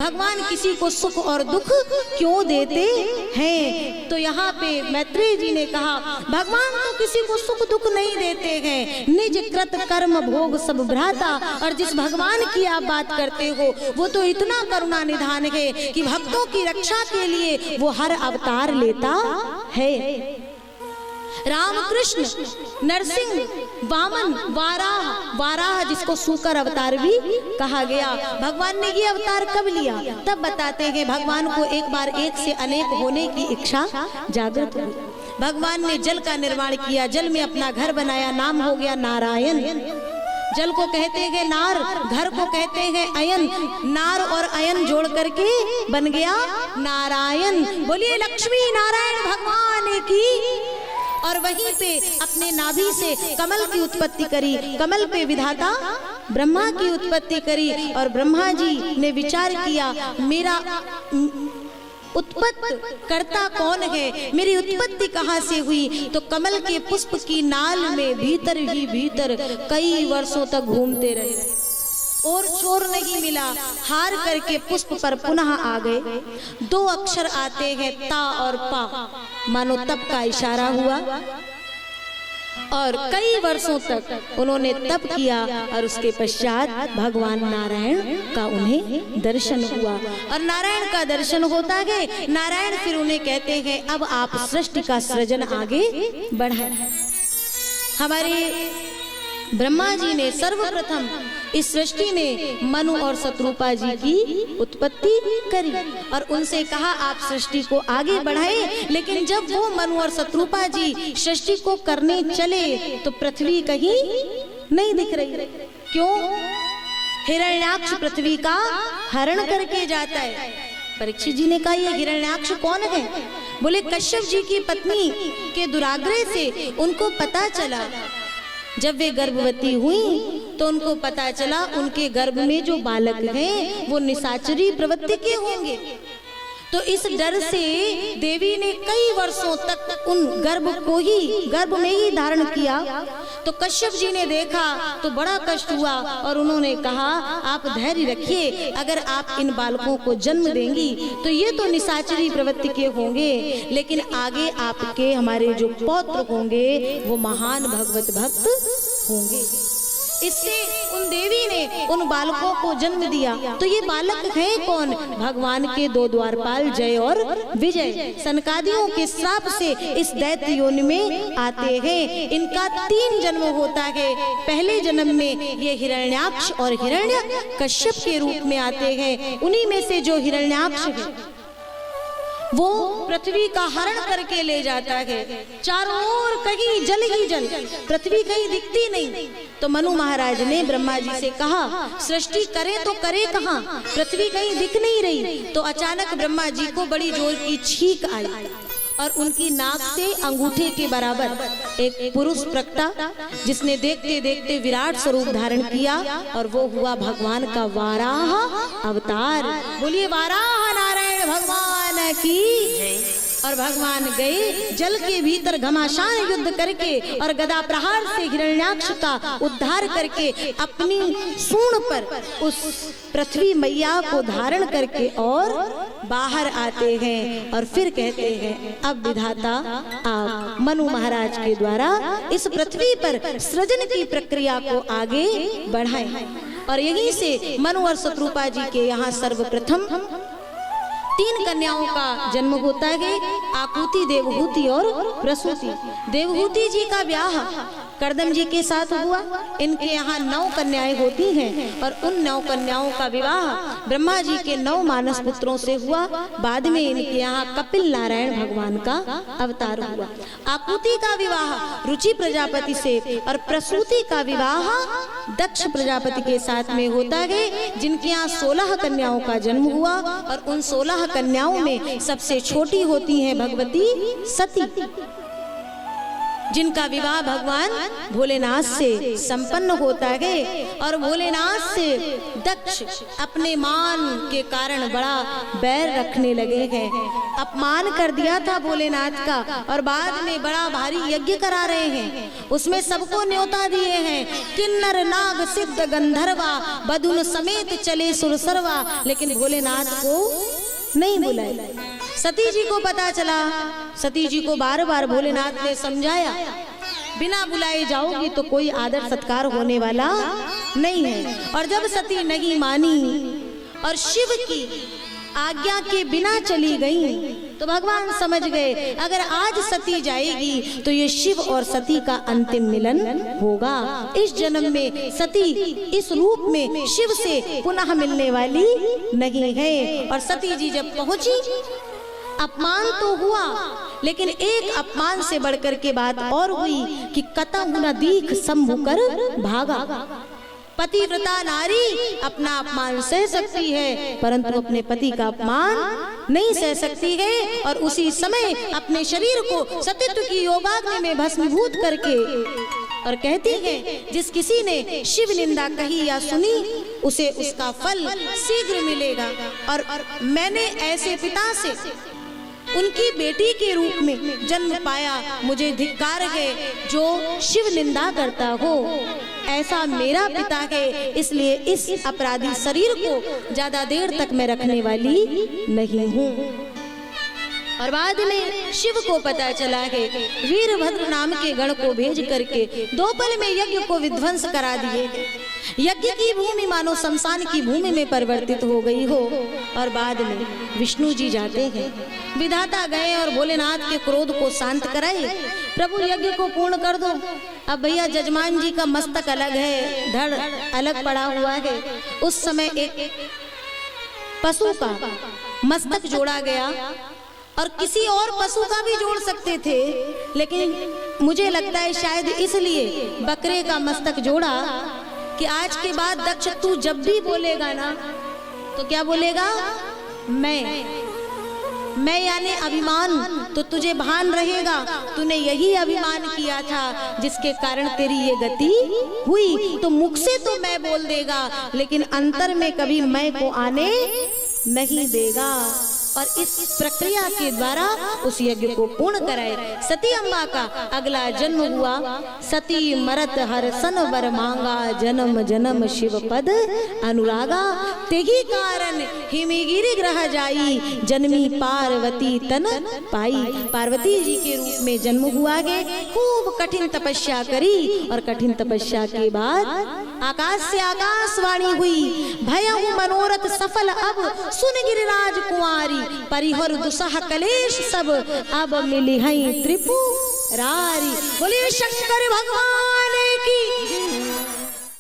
भगवान किसी को सुख और दुख क्यों देते हैं। तो यहाँ पे मैत्रेय जी ने कहा भगवान तो किसी को सुख दुख नहीं देते हैं, निज कृत कर्म भोग सब भ्राता। और जिस भगवान की आप बात करते हो वो तो इतना करुणा निधान है कि भक्तों की रक्षा के लिए वो हर अवतार लेता है। रामकृष्ण, नरसिंह, वामन, वाराह जिसको सूकर अवतार भी कहा गया, भगवान ने ये अवतार कब लिया? तब बताते हैं भगवान को एक बार एक से अनेक होने की इच्छा जागृत हुई। भगवान ने जल का निर्माण किया, जल में अपना घर बनाया, नाम हो गया नारायण। जल को कहते हैं नार, घर को कहते हैं अयन, नार और अयन जोड़ करके बन गया नारायण। बोलिए लक्ष्मी नारायण भगवान की। और वहीं पे अपने नाभि से कमल की उत्पत्ति करी, कमल पे विधाता ब्रह्मा की उत्पत्ति करी। और ब्रह्मा जी ने विचार किया मेरा उत्पत्ति करता कौन है, मेरी उत्पत्ति कहाँ से हुई? तो कमल के पुष्प की नाल में भीतर ही भीतर कई वर्षों तक घूमते रहे और छोर नहीं मिला। हार करके पुष्प पर पुनः आ गए। दो अक्षर आते हैं ता और पा, मानो तप का इशारा हुआ। और कई वर्षों तक उन्होंने तप किया और उसके पश्चात भगवान नारायण का उन्हें दर्शन हुआ। और नारायण का दर्शन होता है, नारायण फिर उन्हें कहते हैं अब आप सृष्टि का सृजन आगे बढ़ाएं। हमारे ब्रह्मा जी ने सर्वप्रथम इस सृष्टि में मनु और शत्रुपा जी की उत्पत्ति करी और उनसे कहा आप सृष्टि को आगे बढ़ाएं। लेकिन जब वो मनु और शत्रुपा जी सृष्टि को करने चले तो पृथ्वी कहीं नहीं दिख रही। क्यों? हिरण्याक्ष पृथ्वी का हरण करके जाता है। परीक्षित जी ने कहा ये हिरण्याक्ष कौन है? बोले कश्यप जी की पत्नी के दुराग्रह से उनको पता चला, जब वे गर्भवती हुई तो उनको पता चला उनके गर्भ में जो बालक हैं वो निशाचरी प्रवृत्ति के होंगे। तो इस डर से देवी ने कई वर्षों तक उन गर्भ में ही धारण किया। तो कश्यप जी ने देखा तो बड़ा कष्ट हुआ और उन्होंने कहा आप धैर्य रखिए, अगर आप इन बालकों को जन्म देंगी तो ये तो निशाचरी प्रवृत्ति के होंगे, लेकिन आगे आपके हमारे जो पौत्र होंगे वो महान भगवत भक्त होंगे। इससे उन देवी ने उन बालकों को जन्म दिया। तो ये बालक हैं कौन? भगवान के दो द्वारपाल जय और विजय सनकादियों के श्राप से इस दैत्य योनि में आते हैं। इनका 3 जन्म होता है। पहले जन्म में ये हिरण्याक्ष और हिरण्य कश्यप के रूप में आते हैं। उन्हीं में से जो हिरण्याक्ष है वो पृथ्वी का हरण करके ले जाता है। चारों ओर कहीं जल ही जल, पृथ्वी कहीं दिखती नहीं। तो मनु महाराज ने ब्रह्मा जी से कहा सृष्टि करे तो करे कहाँ, पृथ्वी कहीं दिख नहीं रही। तो अचानक ब्रह्मा जी को बड़ी जोर की छींक आई और उनकी नाक से अंगूठे के बराबर एक पुरुष प्रकटा, जिसने देखते देखते विराट स्वरूप धारण किया और वो हुआ भगवान का वाराह अवतार। बोलिए वाराह नारायण भगवान की। और भगवान गए जल के भीतर घमासान युद्ध करके और गदा प्रहार से हिरण्याक्ष का उद्धार करके अपनी सूंड पर उस पृथ्वी मैया को धारण करके और बाहर आते हैं। और फिर कहते हैं अब विधाता आप मनु महाराज के द्वारा इस पृथ्वी पर सृजन की प्रक्रिया को आगे बढ़ाएं। और यहीं से मनु और शत्रुपा जी के यहाँ सर्वप्रथम 3 कन्याओं का जन्म होता है, आकुति, देवहूति और प्रसूति। देवहूति जी का ब्याह कर्दम जी के साथ हुआ। इनके यहाँ 9 कन्याएं होती हैं और उन 9 कन्याओं का विवाह ब्रह्मा जी के 9 मानस पुत्रों से हुआ। बाद में इनके यहाँ कपिल नारायण भगवान का अवतार हुआ। आकुति का विवाह रुचि प्रजापति से और प्रसूति का विवाह दक्ष प्रजापति के साथ में होता है, जिनके यहाँ 16 कन्याओं का जन्म हुआ। और उन 16 कन्याओं में सबसे छोटी होती है भगवती सती। जिनका विवाह भगवान भोलेनाथ से संपन्न होता है। और भोलेनाथ से दक्ष अपने मान के कारण बड़ा बैर रखने लगे हैं। अपमान कर दिया था भोलेनाथ का और बाद में बड़ा भारी यज्ञ करा रहे हैं। उसमें सबको न्योता दिए हैं, किन्नर नाग सिद्ध गंधर्वा बदुन समेत चले सुरसरवा, लेकिन भोलेनाथ को नहीं बुलाए। सती जी को पता चला, सती जी को बार बार भोलेनाथ ने समझाया, बिना बुलाए जाओगी तो कोई आदर सत्कार होने वाला नहीं है। और जब सती नहीं मानी और शिव की आज्ञा के बिना चली गई तो भगवान समझ गए अगर आज सती जाएगी तो ये शिव और सती का अंतिम मिलन होगा। इस जन्म में सती इस रूप में शिव से पुनः मिलने वाली नहीं है। और सती जी जब पहुंची, अपमान तो हुआ, लेकिन एक अपमान से बढ़कर के बात और हुई कि कतहु न दीख शंभु कर भागा। पतिव्रता नारी अपना अपमान सह सकती है, परंतु अपने पति का अपमान नहीं सह सकती है। और उसी समय अपने शरीर को सतीत्व की योगाग्नि में भस्मीभूत करके और कहती है, जिस किसी ने शिव निंदा कही या सुनी उसे उसका फल शीघ्र मिलेगा। और मैंने ऐसे पिता से उनकी बेटी के रूप में जन्म पाया, मुझे धिक्कार है जो शिव निंदा करता हो। ऐसा मेरा पिता है, इसलिए इस अपराधी शरीर को ज्यादा देर तक मैं रखने वाली नहीं हूँ। और बाद में शिव को पता चला है, वीरभद्र नाम के गण को भेज करके 2 पल में यज्ञ को विध्वंस करा दिए। यज्ञ की भूमि मानो शमशान की भूमि में परिवर्तित हो गई हो। और बाद में विष्णु जी जाते हैं, विधाता गए और भोलेनाथ के क्रोध को शांत कराए, प्रभु यज्ञ को पूर्ण कर दो। अब भैया जजमान जी का मस्तक अलग है, धड़ अलग पड़ा हुआ है। उस समय एक पशु का मस्तक जोड़ा गया और किसी और पशु का भी जोड़ सकते थे, लेकिन मुझे लगता है शायद इसलिए बकरे का मस्तक जोड़ा कि आज के बाद दक्ष तू जब भी बोलेगा ना तो क्या बोलेगा, मैं यानी अभिमान, तो तुझे भान रहेगा तूने यही अभिमान किया था जिसके कारण तेरी ये गति हुई। तो मुख से तो मैं बोल देगा, लेकिन अंतर में कभी मैं को आने नहीं देगा। और इस प्रक्रिया के द्वारा उस यज्ञ को पूर्ण कराए। सती अम्बा का अगला जन्म हुआ, सती मरत हर सन वर मांगा, जन्म जन्म शिव पद अनुरागा, तेही कारण हिमगिरि ग्रह जाई, जन्मी पार्वती तन पाई। पार्वती जी के रूप में जन्म हुआ है, खूब कठिन तपस्या करी और कठिन तपस्या के बाद आकाश से आकाशवाणी हुई, भयहु मनोरथ सफल अब सुन गिरिराज कुंवारी, परिहर दुसह कलेश सब अब मिली हैं त्रिपुरारी। बोलिए शंकर भगवान।